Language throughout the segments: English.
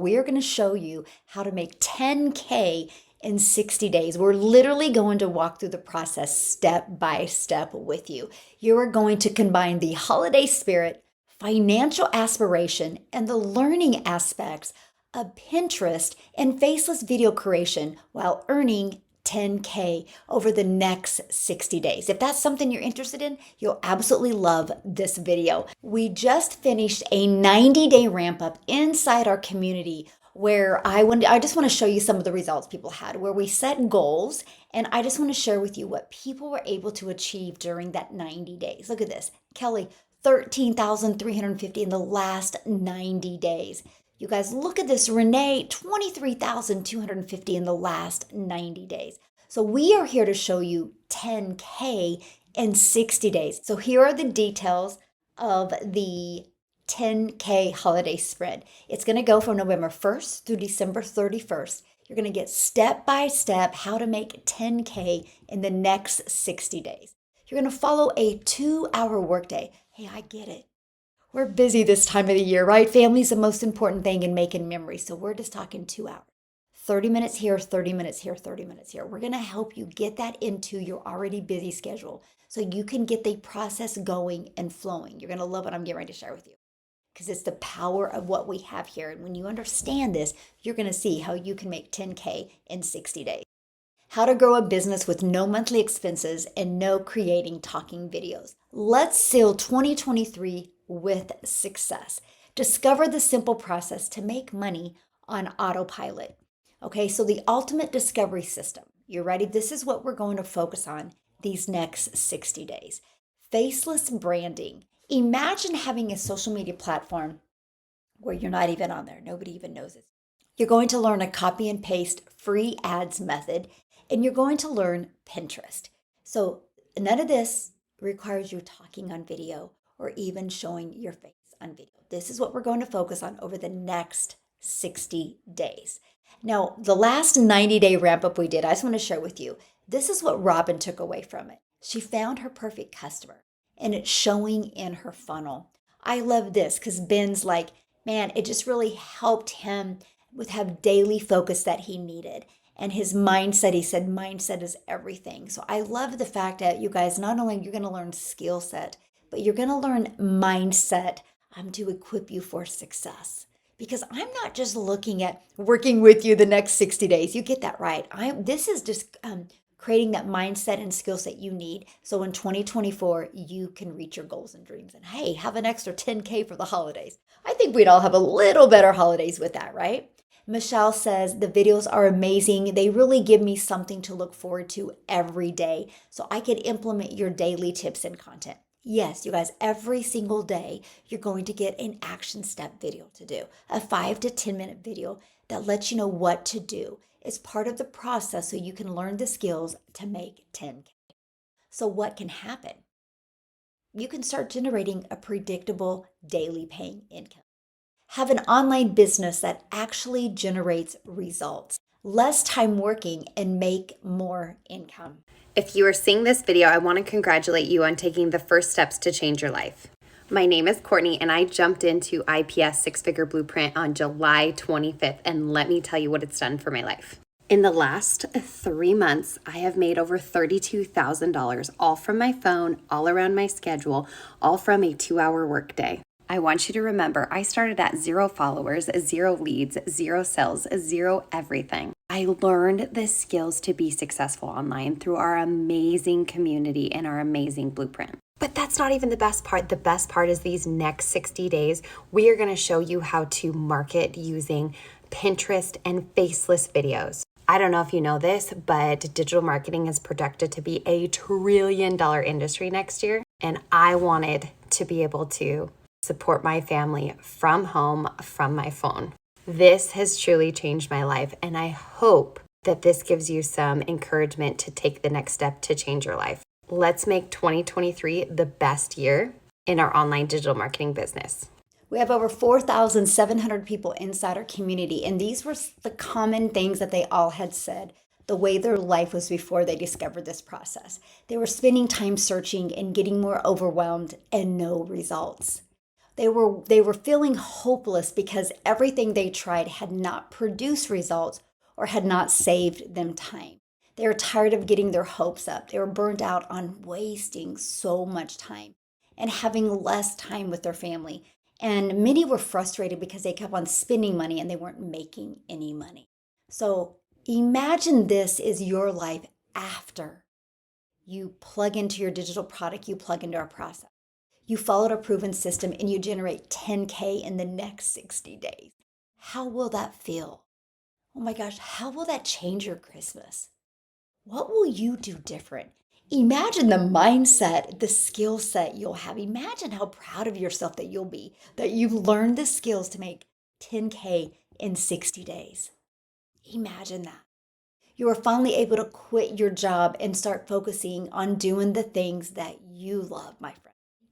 we're going to show you how to make 10K in 60 days. We're literally going to walk through the process step by step with you. You are going to combine the holiday spirit, financial aspiration, and the learning aspects of Pinterest and faceless video creation while earning 10K over the next 60 days. If that's something you're interested in, you'll absolutely love this video. We just finished a 90-day ramp up inside our community where I just want to show you some of the results people had, where we set goals, and I just want to share with you what people were able to achieve during that 90 days. Look at this. Kelly, 13,350 in the last 90 days. You guys, look at this. Renee, 23,250 in the last 90 days. So we are here to show you 10K in 60 days. So here are the details of the 10K holiday spread. It's going to go from November 1st through December 31st. You're going to get step by step how to make 10K in the next 60 days. You're going to follow a 2-hour workday. Hey, I get it. We're busy this time of the year, right? Family's the most important thing in making memories. So we're just talking 2 hours. 30 minutes here, 30 minutes here, 30 minutes here. We're going to help you get that into your already busy schedule so you can get the process going and flowing. You're going to love what I'm getting ready to share with you because it's the power of what we have here. And when you understand this, you're going to see how you can make 10K in 60 days. How to grow a business with no monthly expenses and no creating talking videos. Let's seal 2023 with success. Discover the simple process to make money on autopilot. Okay, so the ultimate discovery system. You ready? This is what we're going to focus on these next 60 days. Faceless branding. Imagine having a social media platform where you're not even on there. Nobody even knows it. You're going to learn a copy and paste free ads method, and you're going to learn Pinterest. So none of this requires you talking on video or even showing your face on video. This is what we're going to focus on over the next 60 days. Now, the last 90-day ramp up we did, I just want to share with you, this is what Robin took away from it. She found her perfect customer, and it's showing in her funnel. I love this because Ben's like, man, it just really helped him with have daily focus that he needed. And his mindset, he said, mindset is everything. So I love the fact that you guys, not only you're going to learn skill set, but you're going to learn mindset to equip you for success. Because I'm not just looking at working with you the next 60 days. You get that right. This is just creating that mindset and skill set you need. So in 2024, you can reach your goals and dreams. And hey, have an extra 10K for the holidays. I think we'd all have a little better holidays with that, right? Michelle says, the videos are amazing. They really give me something to look forward to every day so I can implement your daily tips and content. Yes, you guys, every single day, you're going to get an action step video to do, a 5 to 10 minute video that lets you know what to do. It's part of the process so you can learn the skills to make 10K. So what can happen? You can start generating a predictable daily paying income. Have an online business that actually generates results, less time working, and make more income. If you are seeing this video, I want to congratulate you on taking the first steps to change your life. My name is Courtney, and I jumped into IPS Six-Figure Blueprint on July 25th, and let me tell you what it's done for my life. In the last 3 months, I have made over $32,000, all from my phone, all around my schedule, all from a 2-hour workday. I want you to remember, I started at 0 followers, 0 leads, 0 sales, 0 everything. I learned the skills to be successful online through our amazing community and our amazing blueprint. But that's not even the best part. The best part is these next 60 days, we are going to show you how to market using Pinterest and faceless videos. I don't know if you know this, but digital marketing is projected to be a $1 trillion industry next year. And I wanted to be able to support my family from home, from my phone. This has truly changed my life, and I hope that this gives you some encouragement to take the next step to change your life. Let's make 2023 the best year in our online digital marketing business. We have over 4,700 people inside our community, and these were the common things that they all had said the way their life was before they discovered this process. They were spending time searching and getting more overwhelmed and no results. They were feeling hopeless because everything they tried had not produced results or had not saved them time. They were tired of getting their hopes up. They were burnt out on wasting so much time and having less time with their family. And many were frustrated because they kept on spending money and they weren't making any money. So imagine this is your life after you plug into your digital product, you plug into our process. You followed a proven system and you generate 10K in the next 60 days. How will that feel? Oh my gosh, how will that change your Christmas? What will you do different? Imagine the mindset, the skill set you'll have. Imagine how proud of yourself that you'll be that you've learned the skills to make 10K in 60 days. Imagine that. You are finally able to quit your job and start focusing on doing the things that you love, my friend.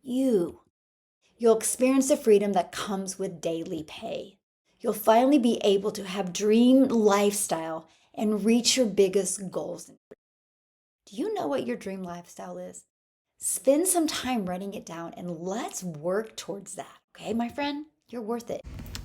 You'll experience the freedom that comes with daily pay. You'll finally be able to have dream lifestyle and reach your biggest goals. Do you know what your dream lifestyle is? Spend some time writing it down and let's work towards that. Okay, my friend? You're worth it.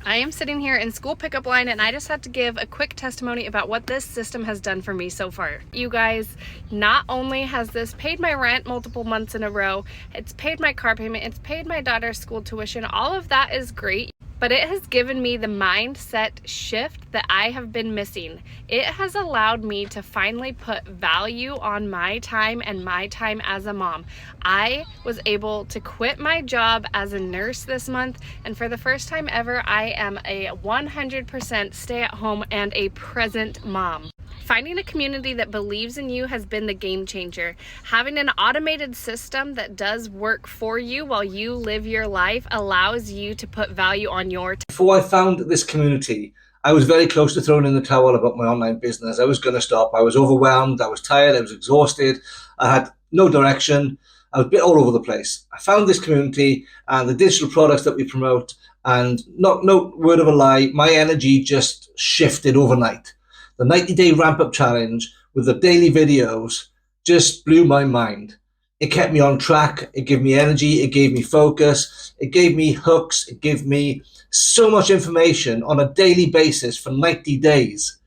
I am sitting here in school pickup line and I just have to give a quick testimony about what this system has done for me so far. You guys, not only has this paid my rent multiple months in a row, it's paid my car payment, it's paid my daughter's school tuition, all of that is great. But it has given me the mindset shift that I have been missing. It has allowed me to finally put value on my time and my time as a mom. I was able to quit my job as a nurse this month, and for the first time ever, I am a 100% stay-at-home and a present mom. Finding a community that believes in you has been the game changer. Having an automated system that does work for you while you live your life allows you to put value on your time. Before I found this community, I was very close to throwing in the towel about my online business. I was going to stop. I was overwhelmed. I was tired. I was exhausted. I had no direction. I was a bit all over the place. I found this community and the digital products that we promote, and no word of a lie, my energy just shifted overnight. The 90-day ramp-up challenge with the daily videos just blew my mind. It kept me on track. It gave me energy. It gave me focus. It gave me hooks. It gave me so much information on a daily basis for 90 days.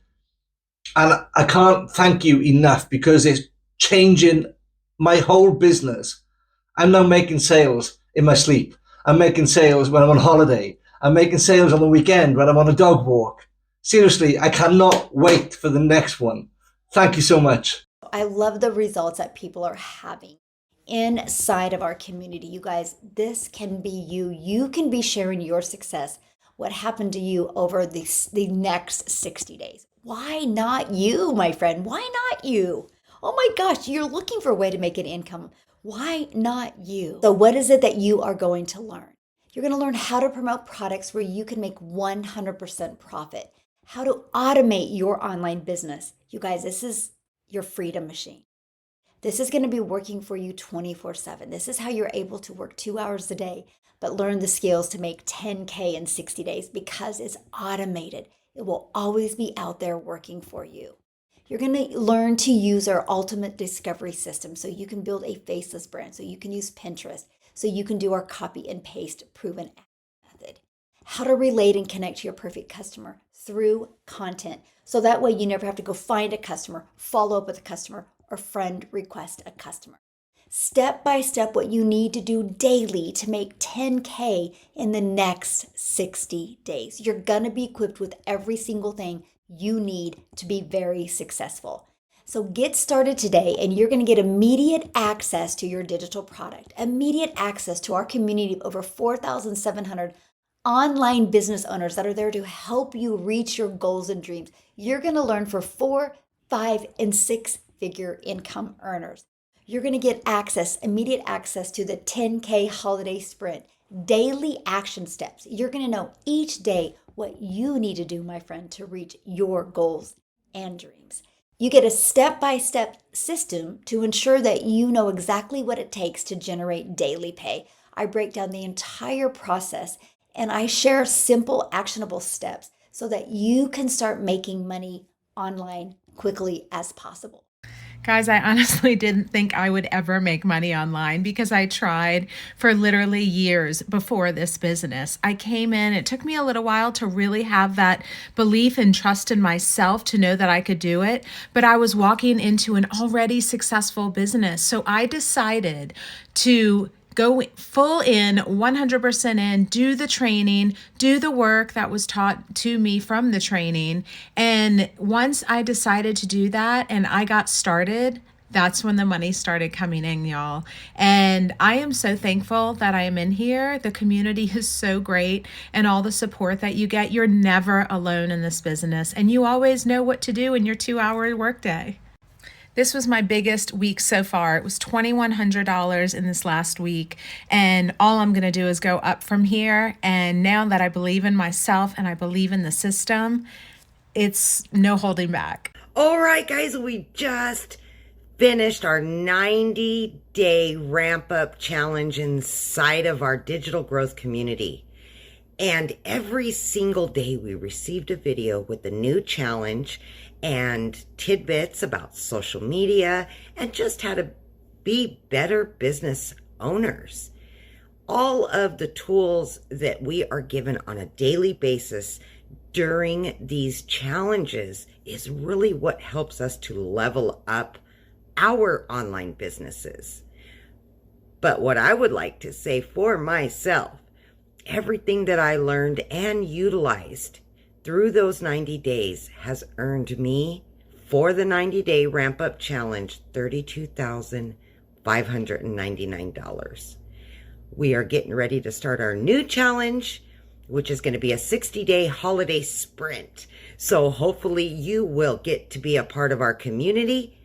And I can't thank you enough because it's changing my whole business. I'm now making sales in my sleep. I'm making sales when I'm on holiday. I'm making sales on the weekend when I'm on a dog walk. Seriously, I cannot wait for the next one. Thank you so much. I love the results that people are having inside of our community. You guys, this can be you. You can be sharing your success, what happened to you over the next 60 days. Why not you, my friend? Why not you? Oh my gosh, you're looking for a way to make an income. Why not you? So what is it that you are going to learn? You're going to learn how to promote products where you can make 100% profit, how to automate your online business. You guys, this is your freedom machine. This is going to be working for you 24/7. This is how you're able to work 2 hours a day, but learn the skills to make 10K in 60 days because it's automated. It will always be out there working for you. You're going to learn to use our ultimate discovery system so you can build a faceless brand, so you can use Pinterest, so you can do our copy and paste proven method. How to relate and connect to your perfect customer through content. So that way you never have to go find a customer, follow up with a customer, or friend request a customer. Step by step, what you need to do daily to make 10K in the next 60 days. You're going to be equipped with every single thing you need to be very successful. So get started today and you're going to get immediate access to your digital product, immediate access to our community of over 4,700 online business owners that are there to help you reach your goals and dreams. You're going to learn for 4, 5, and 6-figure income earners. You're going to get access, immediate access to the 10K holiday sprint, daily action steps. You're going to know each day what you need to do, my friend, to reach your goals and dreams. You get a step-by-step system to ensure that you know exactly what it takes to generate daily pay. I break down the entire process and I share simple, actionable steps so that you can start making money online quickly as possible. Guys, I honestly didn't think I would ever make money online because I tried for literally years before this business. I came in, it took me a little while to really have that belief and trust in myself to know that I could do it, but I was walking into an already successful business. So I decided to go full in, 100% in, do the training, do the work that was taught to me from the training. And once I decided to do that and I got started, that's when the money started coming in, y'all. And I am so thankful that I am in here. The community is so great and all the support that you get. You're never alone in this business and you always know what to do in your 2-hour workday. This was my biggest week so far. It was $2,100 in this last week. And all I'm going to do is go up from here. And now that I believe in myself and I believe in the system, it's no holding back. All right, guys, we just finished our 90-day ramp-up challenge inside of our digital growth community. And every single day we received a video with a new challenge and tidbits about social media and just how to be better business owners. All of the tools that we are given on a daily basis during these challenges is really what helps us to level up our online businesses. But what I would like to say for myself, everything that I learned and utilized through those 90 days has earned me, for the 90-day ramp-up challenge, $32,599. We are getting ready to start our new challenge, which is going to be a 60-day holiday sprint. So hopefully you will get to be a part of our community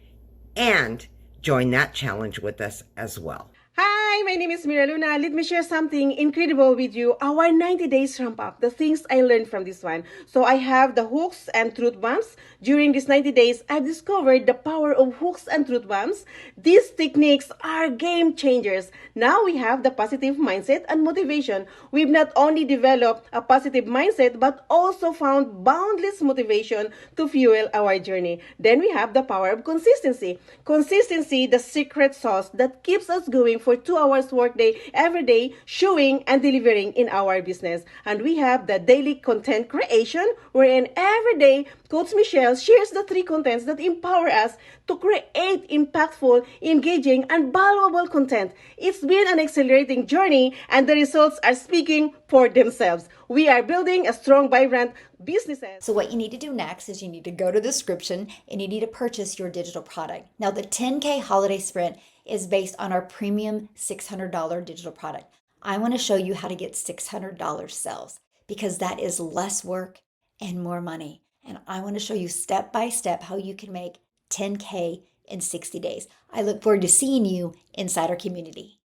and join that challenge with us as well. Hi, my name is Mira Luna. Let me share something incredible with you. Our 90 days ramp up, the things I learned from this one. So I have the hooks and truth bombs. During these 90 days, I've discovered the power of hooks and truth bombs. These techniques are game changers. Now we have the positive mindset and motivation. We've not only developed a positive mindset, but also found boundless motivation to fuel our journey. Then we have the power of consistency. Consistency, the secret sauce that keeps us going for 2 hours workday every day, showing and delivering in our business. And we have the daily content creation, wherein every day Coach Michelle shares the 3 contents that empower us to create impactful, engaging, and valuable content. It's been an accelerating journey, and the results are speaking for themselves. We are building a strong, vibrant businesses. So what you need to do next is you need to go to the description and you need to purchase your digital product. Now the 10K holiday sprint is based on our premium $600 digital product. I want to show you how to get $600 sales because that is less work and more money. And I want to show you step by step how you can make 10K in 60 days. I look forward to seeing you inside our community.